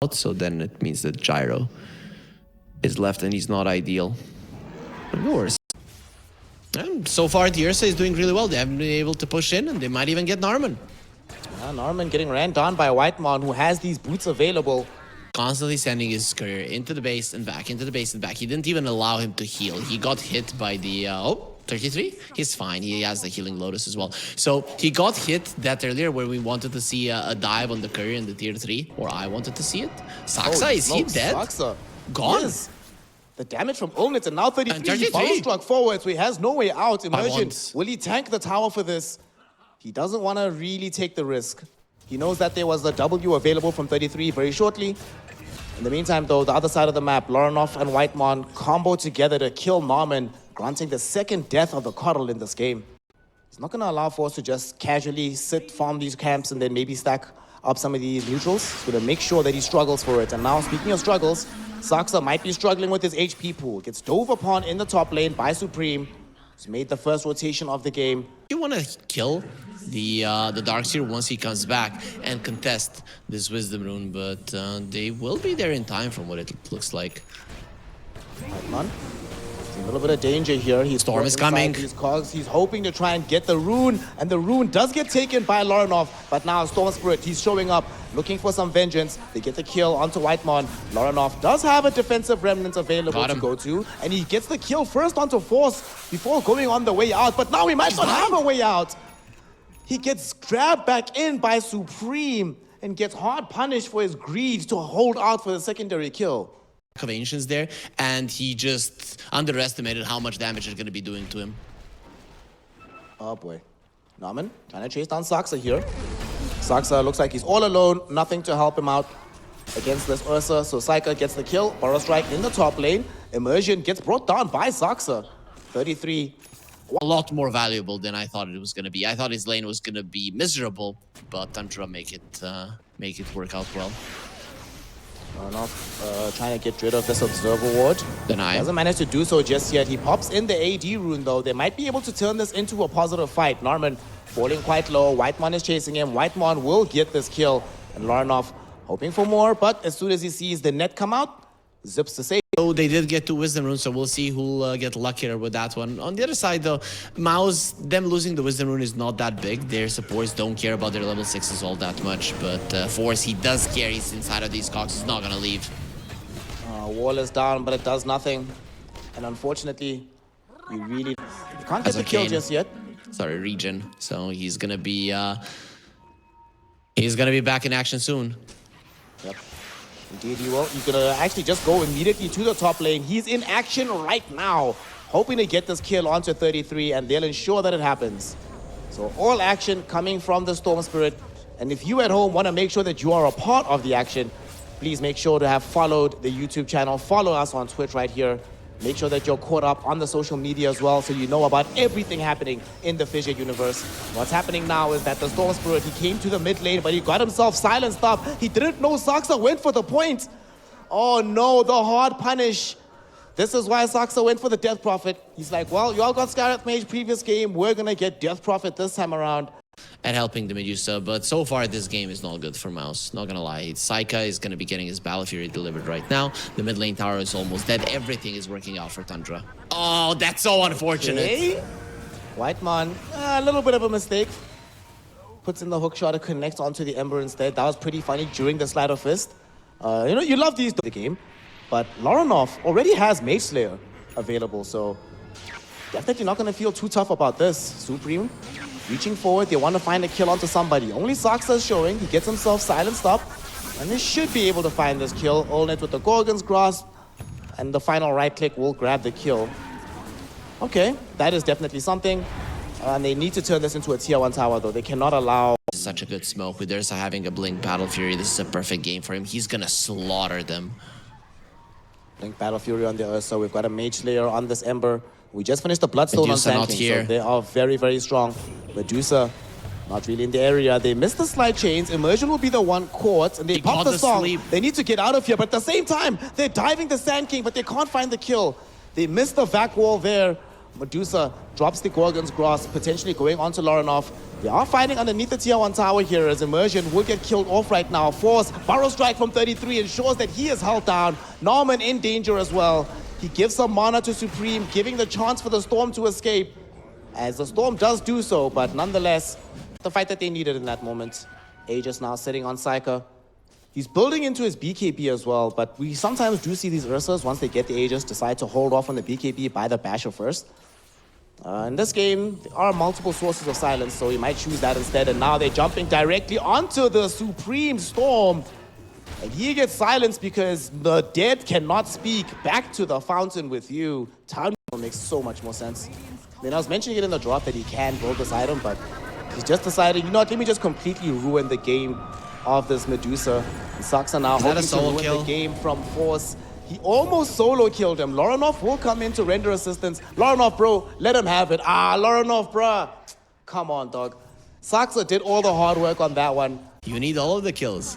out, so then it means that Gyro is left and he's not ideal. But no worries. And so far, Tiersa is doing really well. They haven't been able to push in, and they might even get Narman. Narman getting ran down by Whitemon, who has these boots available. Constantly sending his career into the base and back, into the base and back. He didn't even allow him to heal. He got hit by the... 33? He's fine. He has the healing Lotus as well. So he got hit that earlier where we wanted to see a dive on the courier in the tier 3, or I wanted to see it. Saksa, is he dead? Saksa. Gone? Yes. The damage from Olnitz, and now 33. He follow struck forward, so he has no way out. Immersion, will he tank the tower for this? He doesn't want to really take the risk. He knows that there was a W available from 33 very shortly. In the meantime, though, the other side of the map, Lorinov and Whitemon combo together to kill Narman, granting the second death of the Coddle in this game. He's not going to allow Force to just casually sit, farm these camps, and then maybe stack up some of these neutrals. He's going to make sure that he struggles for it. And now, speaking of struggles, Saksa might be struggling with his HP pool. Gets dove upon in the top lane by Supreme. He's made the first rotation of the game. You want to kill the Darkseer once he comes back and contest this Wisdom Rune, but they will be there in time from what it looks like. Whitemon. A little bit of danger here. Storm is coming. He's hoping to try and get the rune, and the rune does get taken by Lorinov. But now Storm Spirit, he's showing up, looking for some vengeance. They get the kill onto Whitemon. Lorinov does have a defensive remnant available to go to, and he gets the kill first onto Force before going on the way out. But now he might not have a way out. He gets grabbed back in by Supreme and gets hard punished for his greed to hold out for the secondary kill. Of Ancients there, and he just underestimated how much damage it's going to be doing to him. Oh boy. Narman trying to chase down Saksa here. Saksa looks like he's all alone, nothing to help him out against this Ursa. So Saika gets the kill, Burrow Strike in the top lane. Immersion gets brought down by Saksa. 33. A lot more valuable than I thought it was going to be. I thought his lane was going to be miserable, but Tundra make it work out well. Trying to get rid of this Observer Ward. Deny. Doesn't manage to do so just yet. He pops in the AD rune though. They might be able to turn this into a positive fight. Narman falling quite low. Whitemon is chasing him. Whitemon will get this kill. And Lorinov hoping for more, but as soon as he sees the net come out, zips to save. So they did get 2 Wisdom Runes, so we'll see who'll get luckier with that one. On the other side though, Mouz, them losing the Wisdom Rune is not that big. Their supports don't care about their level 6s all that much, but Force, he does care. He's inside of these cocks. He's not gonna leave. Wall is down, but it does nothing. And unfortunately, we can't get the kill just yet. Sorry, regen. So he's gonna be back in action soon. Yep. Indeed he will. He's gonna actually just go immediately to the top lane. He's in action right now, hoping to get this kill onto 33, and they'll ensure that it happens. So all action coming from the Storm Spirit. And if you at home want to make sure that you are a part of the action, please make sure to have followed the YouTube channel. Follow us on Twitch right here. Make sure that you're caught up on the social media as well, so you know about everything happening in the Fissure universe. What's happening now is that the Storm Spirit, he came to the mid lane, but he got himself silenced up. He didn't know Saksa went for the point. Oh no, the hard punish. This is why Saksa went for the Death Prophet. He's like, well, y'all got Scarlet Mage previous game. We're gonna get Death Prophet this time around. At helping the Medusa, but so far this game is not good for Mouz, not gonna lie. Saika is gonna be getting his Battle Fury delivered right now. The mid lane tower is almost dead. Everything is working out for Tundra. Oh, that's so unfortunate. Okay. Whitemon, a little bit of a mistake. Puts in the hook shot to connect onto the Ember instead. That was pretty funny during the Sleight of Fist. You know, you love these the game, but Lorinov already has Mage Slayer available, so definitely not gonna feel too tough about this. Supreme reaching forward, they want to find a kill onto somebody. Only Saksa is showing. He gets himself silenced up, and they should be able to find this kill. Olnet with the Gorgon's Grasp, and the final right click will grab the kill. Okay, that is definitely something. And they need to turn this into a tier 1 tower, though. They cannot allow... Such a good smoke. With Ursa having a Blink Battle Fury, this is a perfect game for him. He's gonna slaughter them. Blink Battle Fury on the Ursa. We've got a Mage Slayer on this Ember. We just finished the Bloodstone on Sand King, so they are very, very strong. Medusa, not really in the area. They missed the slide chains. Immersion will be the one caught, and they pop the song. They need to get out of here, but at the same time, they're diving the Sand King, but they can't find the kill. They missed the vac wall there. Medusa drops the Gorgon's Grasp, potentially going on to Lorinov. They are fighting underneath the tier 1 tower here as Immersion will get killed off right now. Force, Burrow Strike from 33 ensures that he is held down. Norman in danger as well. He gives some mana to Supreme, giving the chance for the Storm to escape. As the Storm does do so, but nonetheless, the fight that they needed in that moment. Aegis now sitting on Psyker. He's building into his BKB as well, but we sometimes do see these Ursas, once they get the Aegis, decide to hold off on the BKB, buy the Basher first. In this game, there are multiple sources of silence, so he might choose that instead. And now they're jumping directly onto the Supreme Storm. And he gets silenced because the dead cannot speak. Back to the fountain with you. Tundra makes so much more sense. I mean, I was mentioning it in the drop that he can build this item, but he's just decided, you know what, let me just completely ruin the game of this Medusa. And Saksa now hoping to ruin the game from Force. He almost solo killed him. Lorinov will come in to render assistance. Lorinov, bro, let him have it. Lorinov, bruh. Come on, dog. Saksa did all the hard work on that one. You need all of the kills.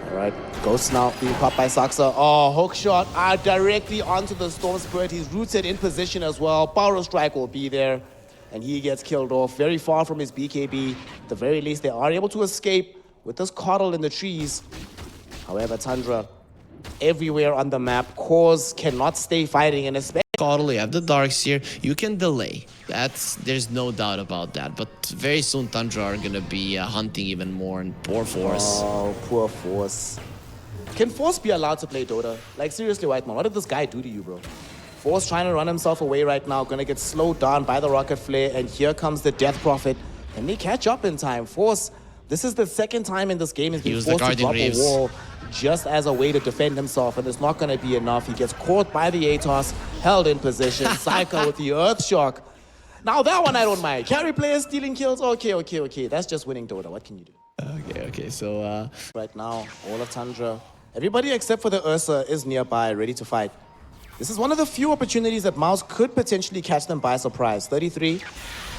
All right, Ghost now being caught by Saksa. Oh, hook shot directly onto the Storm Spirit. He's rooted in position as well. Power Strike will be there. And he gets killed off very far from his BKB. At the very least, they are able to escape with this Coddle in the trees. However, Tundra, everywhere on the map, Cause cannot stay fighting, and especially Coddle, you have the Darks here. You can delay. There's no doubt about that. But very soon, Tundra are gonna be hunting even more, and poor Force. Oh, poor Force. Can Force be allowed to play Dota? Like, seriously, Whiteman, what did this guy do to you, bro? Force trying to run himself away right now, gonna get slowed down by the Rocket Flare, and here comes the Death Prophet. And they catch up in time. Force, this is the second time in this game he's been forced to drop a wall just as a way to defend himself, and it's not gonna be enough. He gets caught by the Atos, held in position. Psycho with the Earth Shock. Now that one I don't mind. Carry players stealing kills, okay. That's just winning Dota, what can you do? Okay, so right now, all of Tundra, everybody except for the Ursa is nearby, ready to fight. This is one of the few opportunities that Mouz could potentially catch them by surprise. 33,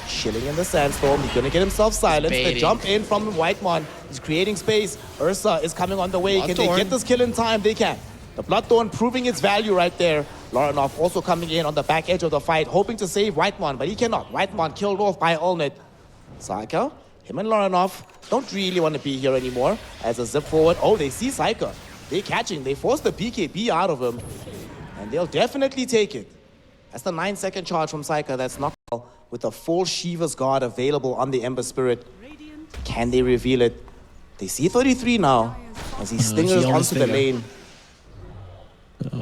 chilling in the sandstorm. He's gonna get himself silenced. The jump in from Whitemon. He's creating space. Ursa is coming on the way. Can they get this kill in time? They can. The Bloodthorn proving its value right there. Lorinov also coming in on the back edge of the fight, hoping to save Whitemon, but he cannot. Whitemon killed off by Allnet. Psycho, him and Lorinov don't really want to be here anymore. As a zip forward, oh, they see Psycho. They're catching. They force the BKB out of him. And they'll definitely take it. That's the 9-second charge from Psycho. That's not well, with the full Shiva's Guard available on the Ember Spirit. Can they reveal it? They see 33 now as he stingers onto the lane.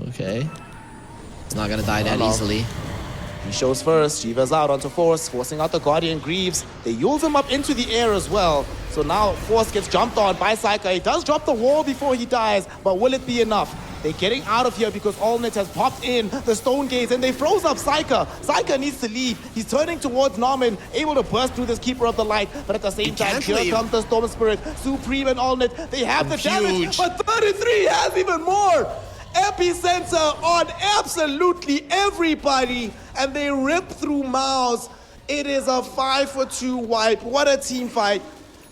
Okay. He's not gonna die that easily. He shows first. Shiva's out onto Force, forcing out the Guardian Greaves. They use him up into the air as well. So now Force gets jumped on by Psycho. He does drop the wall before he dies, but will it be enough? They're getting out of here because Allnet has popped in the Stone Gates and they froze up Psycho. Psycho needs to leave. He's turning towards Norman, able to burst through this Keeper of the Light, but at the same time, here comes the Storm Spirit. Supreme and Allnet, they have the damage, but 33 has even more. Epicenter on absolutely everybody, and they rip through Mouz. It is a 5-for-2 wipe. What a team fight.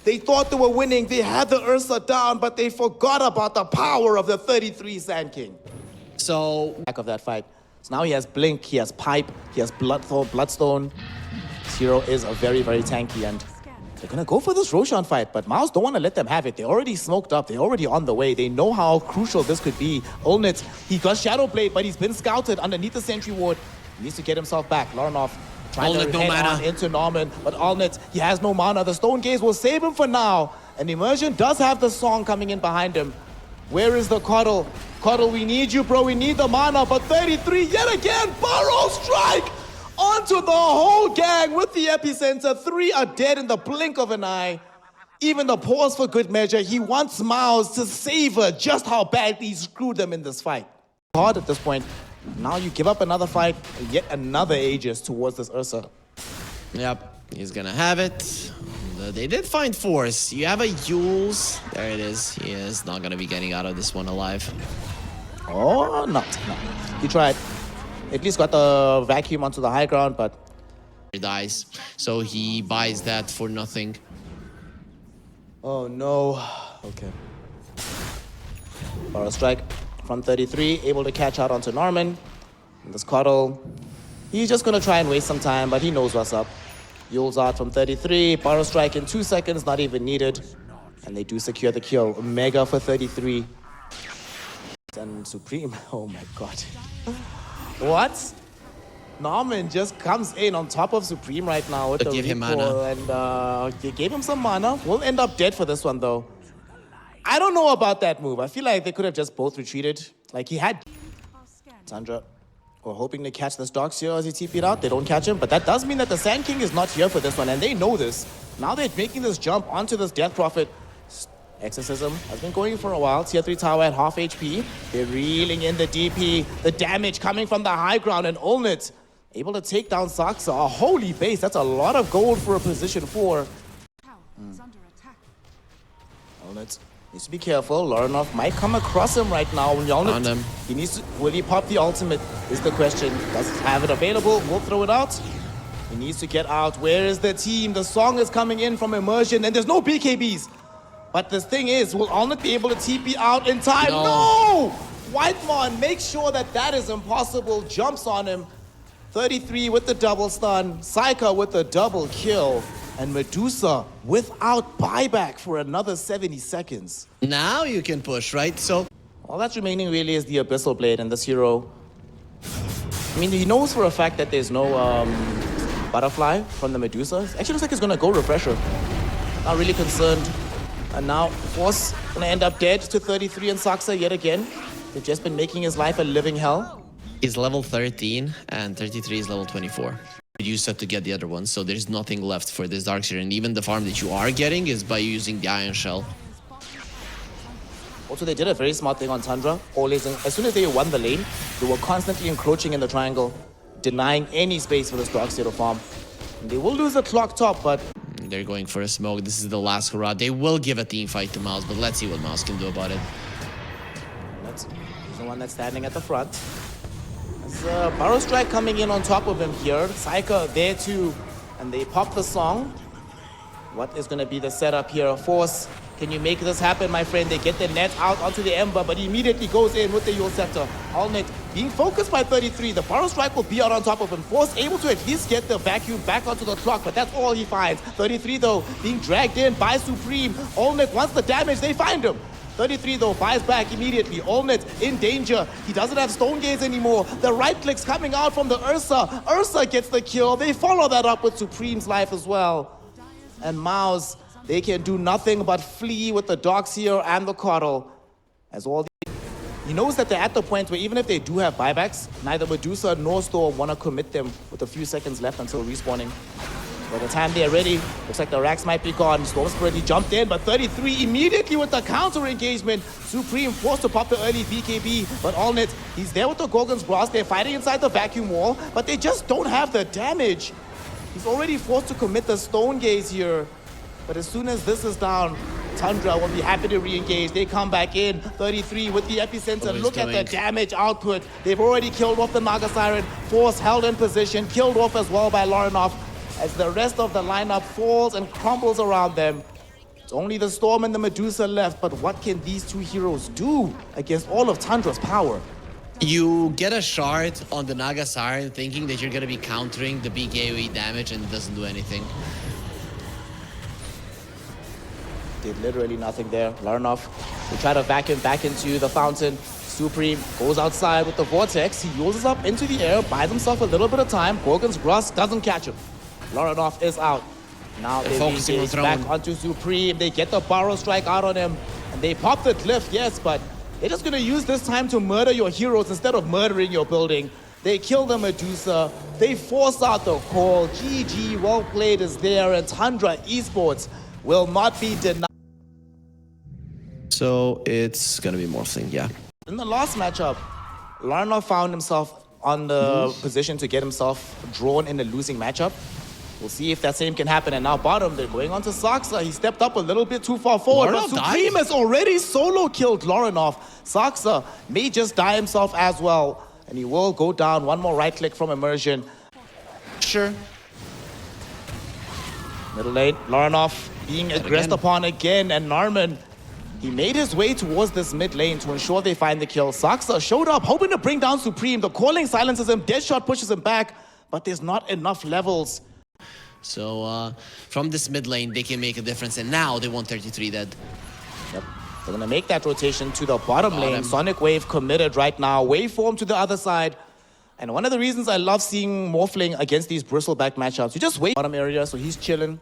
They thought they were winning. They had the Ursa down, but they forgot about the power of the 33 Sand King. So, back of that fight. So now he has Blink, he has Pipe, he has Bloodstone. This hero is a very, very tanky, and they're gonna go for this Roshan fight, but Mouz don't want to let them have it. They're already smoked up, they're already on the way. They know how crucial this could be. Allnet, he got Shadow Blade, but he's been scouted underneath the Sentry Ward. He needs to get himself back. Lorinov trying to head on into Norman, but Allnet, he has no mana. The Stone Gaze will save him for now. And Immersion does have the song coming in behind him. Where is the Coddle? Coddle, we need you, bro. We need the mana. But 33, yet again, Burrow Strike onto the whole gang with the Epicenter. 3 are dead in the blink of an eye. Even the pause for good measure. He wants Mouz to savor just how badly he screwed them in this fight. Hard at this point. Now you give up another fight, yet another Aegis towards this Ursa. Yep, he's gonna have it. They did find Force. You have a Yules. There it is. He is not gonna be getting out of this one alive. Oh, no. He tried. At least got the vacuum onto the high ground, but he dies. So he buys that for nothing. Oh no. Okay. Burrow Strike from 33, able to catch out onto Norman. And this Coddle, he's just going to try and waste some time, but he knows what's up. Yules out from 33, Barrow Strike in 2 seconds, not even needed. And they do secure the kill. Mega for 33. And Supreme, oh my god. What? Norman just comes in on top of Supreme right now with the give him recall, and they gave him some mana. We'll end up dead for this one though. I don't know about that move. I feel like they could have just both retreated. Like he had Tundra. We're hoping to catch this Darkseer as he TP'd out. They don't catch him, but that does mean that the Sand King is not here for this one, and they know this. Now they're making this jump onto this Death Prophet. Exorcism has been going for a while. Tier 3 tower at half HP. They're reeling in the DP. The damage coming from the high ground, and Olnit able to take down Saksa. A holy base. That's a lot of gold for a position 4. Olnit needs to be careful. Lorinov might come across him right now. He needs to, will he pop the ultimate is the question. Does he have it available? We'll throw it out. He needs to get out. Where is the team? The song is coming in from Immersion, and there's no BKBs. But the thing is, will Olnit be able to TP out in time? No! Whitemon makes sure that that is impossible. Jumps on him. 33 with the double stun. Saika with the double kill. And Medusa without buyback for another 70 seconds. Now you can push, right? So all that's remaining really is the Abyssal Blade and this hero. I mean, he knows for a fact that there's no butterfly from the Medusa. It actually looks like he's gonna go Refresher. Not really concerned. And now Force gonna end up dead to 33 and Saksa yet again. They've just been making his life a living hell. He's level 13 and 33 is level 24. You set to get the other one, so there's nothing left for this Darkseer, and even the farm that you are getting is by using the Iron Shell. Also, they did a very smart thing on Tundra. Always, as soon as they won the lane, they were constantly encroaching in the triangle, denying any space for this Darkseer to farm. And they will lose the clock top, but they're going for a smoke. This is the last hurrah. They will give a team fight to Mouz, but let's see what Mouz can do about it. He's the one that's standing at the front. There's Barrow Strike coming in on top of him here. Saika there too, and they pop the song. What is going to be the setup here? Force, can you make this happen, my friend? They get the net out onto the Ember, but he immediately goes in with the Yule Scepter. Olnit being focused by 33. The Barrow Strike will be out on top of him. Force able to at least get the vacuum back onto the clock, but that's all he finds. 33 though, being dragged in by Supreme. Olnit wants the damage, they find him. 33 though, fires back immediately. Olnit in danger. He doesn't have Stone Gaze anymore. The right clicks coming out from the Ursa. Ursa gets the kill. They follow that up with Supreme's life as well. And Mouz, they can do nothing but flee with the Darkseer and the Coddle. As all he knows that they're at the point where even if they do have buybacks, neither Medusa nor Storm want to commit them with a few seconds left until respawning. By the time they're ready, looks like the racks might be gone. Storm Spirit, he jumped in, but 33 immediately with the counter engagement. Supreme forced to pop the early BKB, but Olnit, he's there with the Gorgon's Grasp. They're fighting inside the vacuum wall, but they just don't have the damage. He's already forced to commit the Stone Gaze here. But as soon as this is down, Tundra will be happy to re-engage. They come back in, 33 with the Epicenter. Look at the damage output. They've already killed off the Naga Siren. Force held in position, killed off as well by Lorinov. As the rest of the lineup falls and crumbles around them. It's only the Storm and the Medusa left, but what can these two heroes do against all of Tundra's power? You get a shard on the Naga Siren thinking that you're going to be countering the big AoE damage, and it doesn't do anything. Did literally nothing there. Lorinov, they try to vacuum back into the fountain. Supreme goes outside with the Vortex. He uses up into the air, buys himself a little bit of time. Gorgon's Grasp doesn't catch him. Lorinov is out. Now they engage back onto Supreme. They get the Barrow Strike out on him. And they pop the Glyph, yes, but they're just going to use this time to murder your heroes instead of murdering your building. They kill the Medusa. They force out the call. GG, well played is there. And Tundra Esports will not be denied. So it's going to be Morphling, yeah. In the last matchup, Lorinov found himself on the position to get himself drawn in a losing matchup. We'll see if that same can happen. And now bottom, they're going on to Saksa. He stepped up a little bit too far forward, but Supreme has already solo killed Lorinov. Saksa may just die himself as well. And he will go down. One more right click from Immersion. Sure. Middle lane, Lorinov being aggressed upon again. And Narman He made his way towards this mid lane to ensure they find the kill. Saksa showed up, hoping to bring down Supreme. The calling silences him, Deadshot pushes him back, but there's not enough levels. So from this mid lane, they can make a difference, and now they want 33 dead. Yep. They're gonna make that rotation to the bottom lane. Sonic Wave committed right now. Waveform to the other side. And one of the reasons I love seeing Morphling against these bristleback matchups, you just wait bottom area, so he's chilling.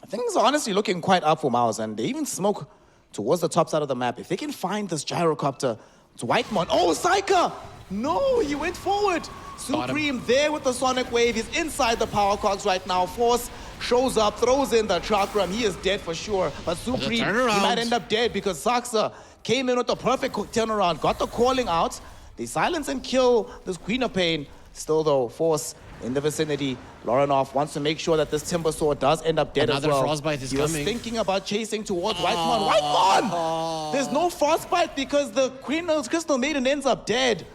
Things are honestly looking quite up for Mouz, and they even smoke towards the top side of the map. If they can find this gyrocopter, it's Whitemon. Oh, Saika! No, he went forward. Supreme there with the Sonic Wave. He's inside the power cogs right now. Force shows up, throws in the chakram. He is dead for sure. But Supreme, he might end up dead because Saksa came in with the perfect turnaround, got the calling out. They silence and kill this Queen of Pain. Still though, Force in the vicinity. Lorinov wants to make sure that this Timber Sword does end up dead as well. Another Frostbite is coming. He was thinking about chasing towards Whitemon. Whitemon! There's no Frostbite because the Queen of Crystal Maiden ends up dead.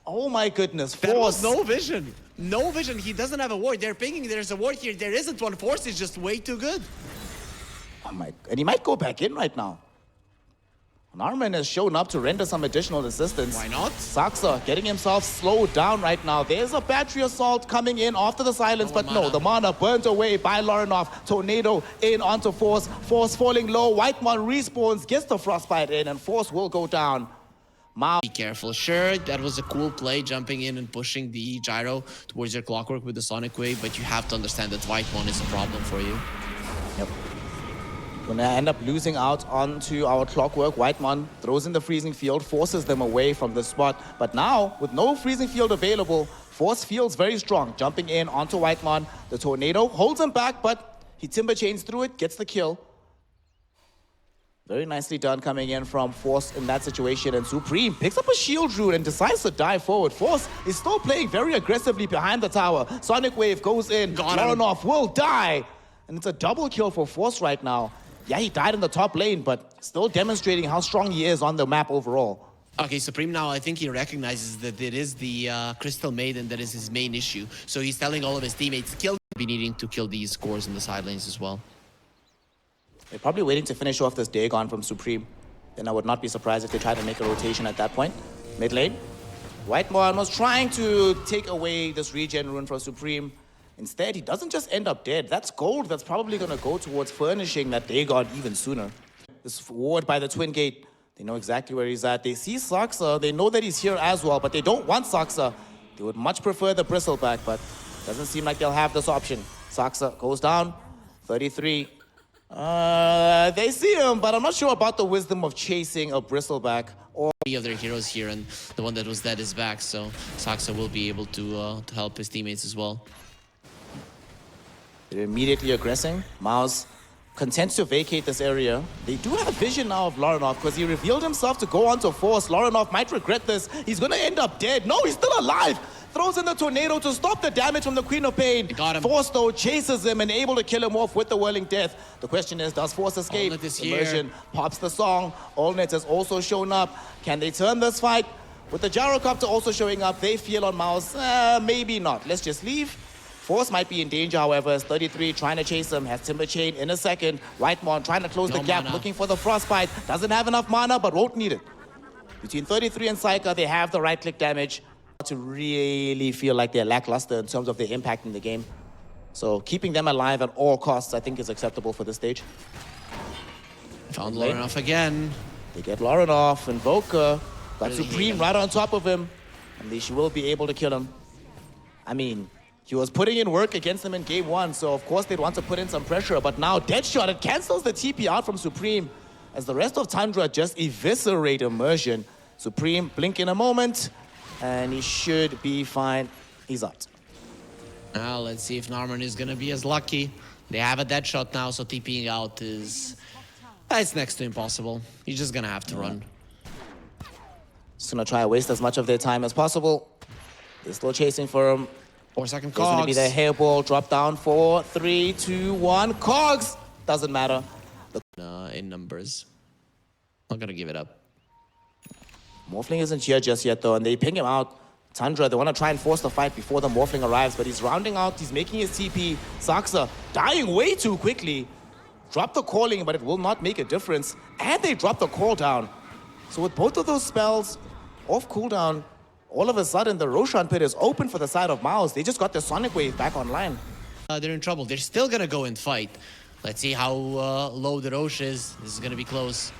Oh my goodness, Force. There was no vision. No vision. He doesn't have a ward. They're pinging. There's a ward here. There isn't one. Force is just way too good. Oh my, and he might go back in right now. Narman has shown up to render some additional assistance. Why not? Saksa getting himself slowed down right now. There's a battery assault coming in after the silence, but no, the mana burnt away by Lorinov. Tornado in onto Force. Force falling low. Whitemon respawns, gets the Frostbite in, and Force will go down. Be careful. Sure, that was a cool play, jumping in and pushing the gyro towards your clockwork with the Sonic Wave, but you have to understand that Whitemon is a problem for you. Yep. Gonna end up losing out onto our clockwork. Whitemon throws in the freezing field, forces them away from the spot. But now, with no freezing field available, Force feels very strong. Jumping in onto Whitemon. The Tornado holds him back, but he timber chains through it, gets the kill. Very nicely done coming in from Force in that situation. And Supreme picks up a shield rune and decides to dive forward. Force is still playing very aggressively behind the tower. Sonic Wave goes in. Lorinov will die. And it's a double kill for Force right now. Yeah, he died in the top lane, but still demonstrating how strong he is on the map overall. Okay, Supreme now, I think he recognizes that it is the Crystal Maiden that is his main issue. So he's telling all of his teammates, be needing to kill these scores in the side lanes as well. They're probably waiting to finish off this Dagon from Supreme. Then I would not be surprised if they try to make a rotation at that point. Mid lane. Whitemon was trying to take away this regen rune from Supreme. Instead, he doesn't just end up dead. That's gold that's probably going to go towards furnishing that Dagon even sooner. This ward by the Twin Gate, they know exactly where he's at. They see Saksa, they know that he's here as well, but they don't want Saksa. They would much prefer the Bristleback, but doesn't seem like they'll have this option. Saksa goes down, 33. They see him, but I'm not sure about the wisdom of chasing a Bristleback. Or of their heroes here, and the one that was dead is back, so Saksa will be able to help his teammates as well. They're immediately aggressing. Mouz content to vacate this area. They do have vision now of Lorinov because he revealed himself to go onto Force. Lorinov might regret this. He's going to end up dead. No, he's still alive. Throws in the Tornado to stop the damage from the Queen of Pain. Got him. Force, though, chases him and able to kill him off with the Whirling Death. The question is, does Force escape? Immersion pops the song. Allnet has also shown up. Can they turn this fight? With the Gyrocopter also showing up, they feel on Mouz. Maybe not. Let's just leave. Force might be in danger, however, as 33 trying to chase him, has Timber Chain in a second. Whitemon trying to close the gap, looking for the Frostbite. Doesn't have enough mana, but won't need it. Between 33 and Saika, they have the right-click damage to really feel like they're lackluster in terms of their impact in the game. So keeping them alive at all costs, I think, is acceptable for this stage. Found Lorinov again. They get Lorinov, Invoker, got Supreme right on top of him, and she will be able to kill him. I mean, he was putting in work against them in game one, so of course they'd want to put in some pressure, but now Deadshot, it cancels the TP out from Supreme as the rest of Tundra just eviscerate Immersion. Supreme blink in a moment, and he should be fine. He's out. Now let's see if Narman is going to be as lucky. They have a Deadshot now, so TPing out is... it's next to impossible. He's just going to have to run. Just going to try to waste as much of their time as possible. They're still chasing for him. 4 second Cogs. It's going to be the hairball drop down. 4, 3, 2, 1. Cogs! Doesn't matter. In numbers. Not going to give it up. Morphling isn't here just yet, though, and they ping him out. Tundra, they want to try and force the fight before the Morphling arrives, but he's rounding out. He's making his TP. Saksa dying way too quickly. drop the calling, but it will not make a difference. And they drop the cooldown. So with both of those spells off cooldown, all of a sudden the Roshan pit is open for the side of Mouz. They just got the Sonic Wave back online. They're in trouble. They're still gonna go and fight. Let's see how low the Roche is. This is gonna be close.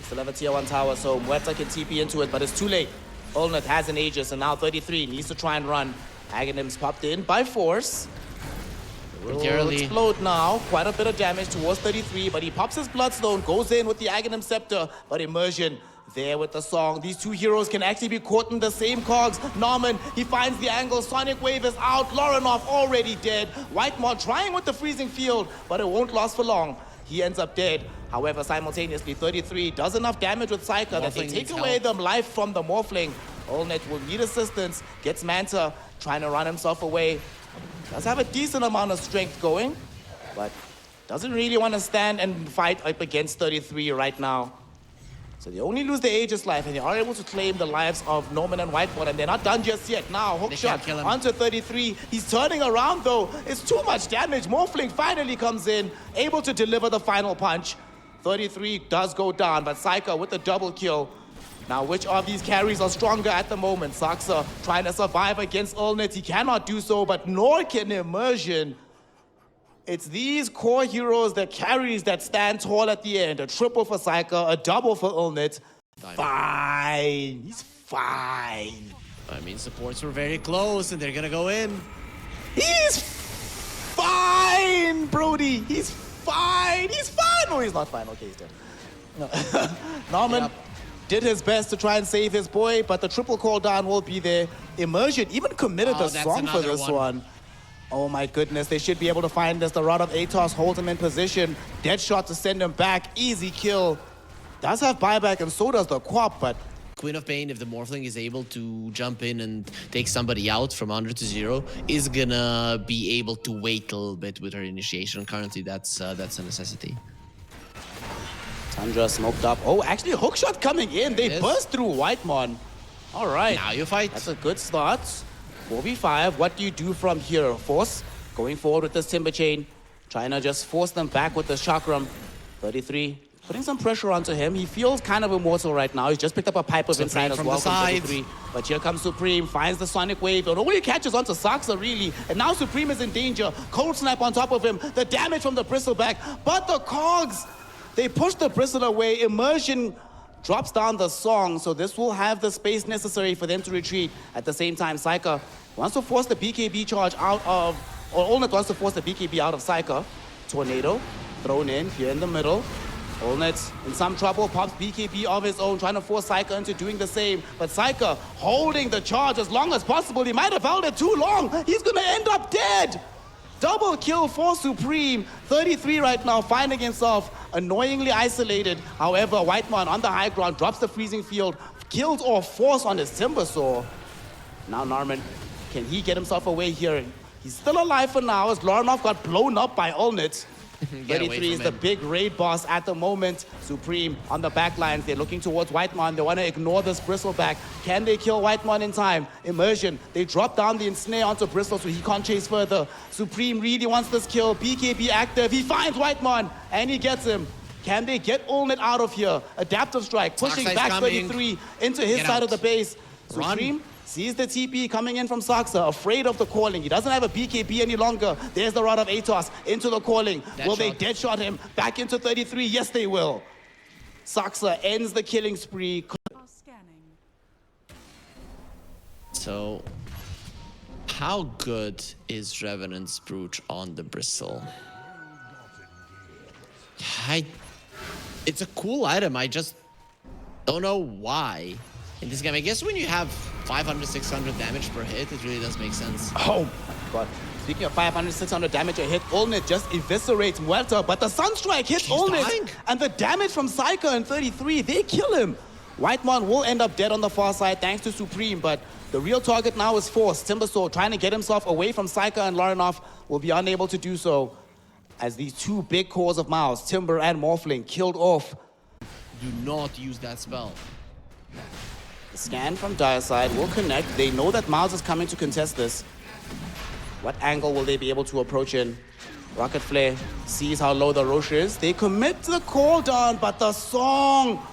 Still have a tier 1 tower, so Muerta can TP into it, but it's too late. Ulnet has an Aegis, and now 33 needs to try and run. Aghanim's popped in by force. Will explode now. Quite a bit of damage towards 33, but he pops his Bloodstone, goes in with the Aghanim Scepter, but Immersion there with the song. These two heroes can actually be caught in the same cogs. Norman, he finds the angle. Sonic Wave is out. Lorinov already dead. Whitemon trying with the freezing field, but it won't last for long. He ends up dead. However, simultaneously, 33 does enough damage with Psyker that they take away the life from the Morphling. Allnet will need assistance. Gets Manta trying to run himself away. Does have a decent amount of strength going, but doesn't really want to stand and fight up against 33 right now. So they only lose the Aegis life, and they are able to claim the lives of Norman and Whiteboard, and they're not done just yet. Now, hookshot onto 33. He's turning around, though. It's too much damage. Morphling finally comes in, able to deliver the final punch. 33 does go down, but Psyker with the double kill. Now, which of these carries are stronger at the moment? Saksa trying to survive against Ulnet. He cannot do so, but nor can Immersion. It's these core heroes, the carries that stand tall at the end. A triple for Psyker, a double for Ulnet. Fine. He's fine. I mean, supports were very close, and they're gonna go in. He's fine, Brody. He's fine. He's fine. No, he's not fine. Okay, he's dead. No. Norman did his best to try and save his boy, but the triple cooldown will be there. Immersion even committed the song for this one. Oh my goodness, they should be able to find this. The Rod of Atos holds him in position. Deadshot to send him back. Easy kill. Does have buyback, and so does the Quap, but Queen of Pain, if the Morphling is able to jump in and take somebody out from 100 to 0, is gonna be able to wait a little bit with her initiation. Currently, that's a necessity. Tundra smoked up. Oh, actually, hookshot coming in. They burst through Whitemon. All right. Now you fight. That's a good start. 4v5. What do you do from here? Force going forward with this Timber Chain. Trying to just force them back with the Chakram. 33 putting some pressure onto him. He feels kind of immortal right now. He's just picked up a pipe of inside as well from 33. But here comes Supreme, finds the Sonic Wave. It only catches onto Saksa, really. And now Supreme is in danger. Cold Snap on top of him. The damage from the Bristleback. But the Cogs, they push the Bristle away. Immersion drops down the song. So this will have the space necessary for them to retreat. At the same time, Psyker wants to force the BKB charge out of, or Ulnet wants to force the BKB out of Psyker. Tornado thrown in here in the middle. Ulnet in some trouble, pops BKB of his own, trying to force Psyker into doing the same. But Psyker holding the charge as long as possible. He might have held it too long. He's gonna end up dead. Double kill for Supreme. 33 right now, finding himself annoyingly isolated. However, Whitemon on the high ground drops the freezing field, kills off force on his Timber Saw. Now Norman, can he get himself away here? He's still alive for now as Lorinov got blown up by Ulnet. 33 is the big raid boss at the moment. Supreme on the back lines. They're looking towards Whitemon. They want to ignore this Bristleback. Can they kill Whitemon in time? Immersion. They drop down the ensnare onto Bristle so he can't chase further. Supreme really wants this kill. BKB active. He finds Whitemon and he gets him. Can they get Ulnet out of here? Adaptive Strike pushing back 33 into his side of the base. Supreme sees the TP coming in from Saksa, afraid of the calling. He doesn't have a BKB any longer. There's the Rod of Atos into the calling. Will they deadshot him back into 33? Yes, they will. Saksa ends the killing spree. So, how good is Revenant's Brooch on the Bristle? It's a cool item. I just don't know why. In this game, I guess when you have 500, 600 damage per hit, it really does make sense. Oh my god. Speaking of 500, 600 damage a hit, Ulnet just eviscerates Muerta, but the Sunstrike hits Ulnet, and the damage from Psyker and 33, they kill him. Whitemon will end up dead on the far side thanks to Supreme, but the real target now is Force. Timbersaw trying to get himself away from Psyker, and Lorinov will be unable to do so as these two big cores of Mouz, Timber and Morphling, killed off. Do not use that spell. The scan from Dire side will connect. They know that Mouz is coming to contest this. What angle will they be able to approach in? Rocket Flare sees how low the Roche is. They commit to the call down, but the song.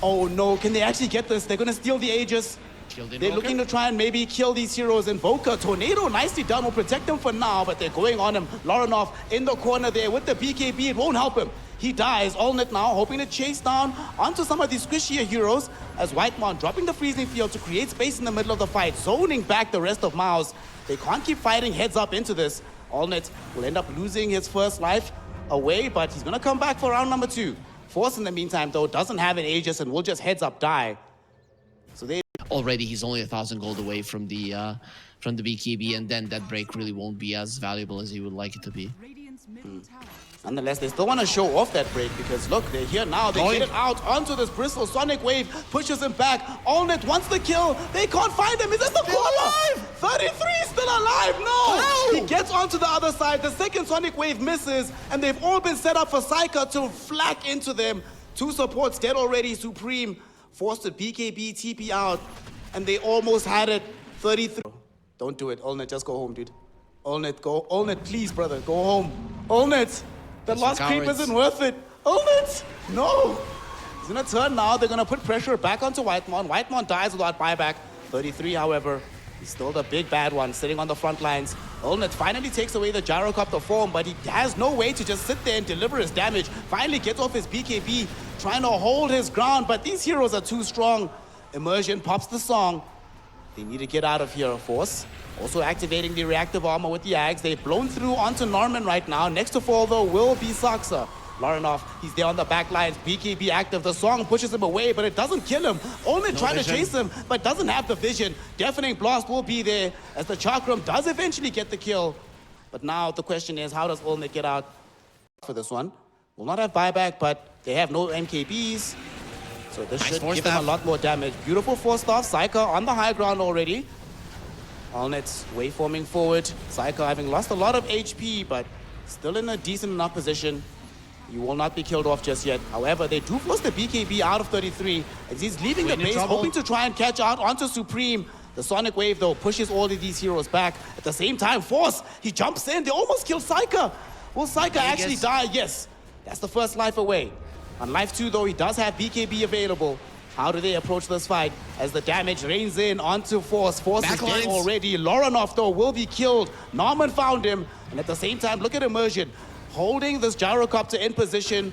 Oh no, can they actually get this? They're gonna steal the Aegis. They're looking to try and maybe kill these heroes. Invoker, Tornado, nicely done, will protect them for now, but they're going on him. Lorinov in the corner there with the BKB, it won't help him. He dies, Allnet now hoping to chase down onto some of these squishier heroes as Whitemon dropping the freezing field to create space in the middle of the fight, zoning back the rest of Mouz. They can't keep fighting heads up into this. Allnet will end up losing his first life away, but he's gonna come back for round number 2. Force in the meantime though doesn't have an Aegis and will just heads up die. So they Already, he's only 1,000 gold away from the BKB, and then that break really won't be as valuable as you would like it to be. Nonetheless, they still want to show off that break because look, they're here now. They get it out onto this Bristol. Sonic Wave pushes him back. Allnet wants the kill. They can't find him. Is this the corner? 33 still alive. No! He gets onto the other side. The second Sonic Wave misses, and they've all been set up for Psyker to flak into them. 2 supports dead already. Supreme forced to BKB, TP out, and they almost had it. 33. Don't do it. Allnet, just go home, dude. Allnet, go. Allnet, please, brother, go home. Allnet, the lost creep isn't worth it. Allnet, no. He's gonna turn now. They're gonna put pressure back onto Whitemon. Whitemon dies without buyback. 33, however, he's still the big bad one, sitting on the front lines. Allnet finally takes away the Gyrocopter form, but he has no way to just sit there and deliver his damage. Finally gets off his BKB, trying to hold his ground, but these heroes are too strong. Immersion pops the song. They need to get out of here, Force. Also activating the reactive armor with the Ags. They've blown through onto Norman right now. Next to fall, though, will be Saksa. Lorinov, he's there on the back lines. BKB active. The song pushes him away, but it doesn't kill him. Only trying to chase him, but doesn't have the vision. Deafening Blast will be there as the Chakram does eventually get the kill. But now the question is, how does Allnet get out for this one? Will not have buyback, but they have no MKBs. So this should give him a lot more damage. Beautiful 4-star. Psyker on the high ground already. Allnet's waveforming forward. Psyker having lost a lot of HP, but still in a decent enough position. You will not be killed off just yet. However, they do force the BKB out of 33 as he's leaving the base, hoping to try and catch out onto Supreme. The Sonic Wave, though, pushes all of these heroes back. At the same time, Force, he jumps in. They almost kill Psyker. Will Psyker actually die? Yes. That's the first life away. On life 2, though, he does have BKB available. How do they approach this fight as the damage rains in onto Force? Force is dead already. Lorinov, though, will be killed. Norman found him. And at the same time, look at Immersion. Holding this Gyrocopter in position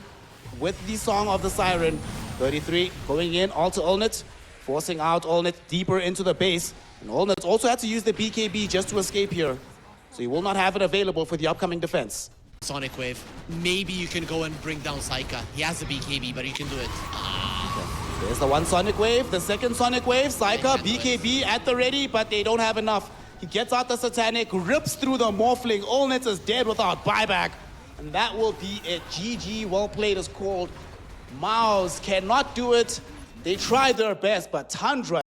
with the Song of the Siren. 33 going in, all to Allnet. Forcing out Allnet deeper into the base. And Allnet also had to use the BKB just to escape here. So he will not have it available for the upcoming defense. Sonic Wave. Maybe you can go and bring down Psyker. He has the BKB, but you can do it. There's the one Sonic Wave, the second Sonic Wave. Psyker, BKB at the ready, but they don't have enough. He gets out the Satanic, rips through the Morphling. Allnet is dead without buyback. And that will be it. GG, well played is called. Mouz cannot do it. They tried their best, but Tundra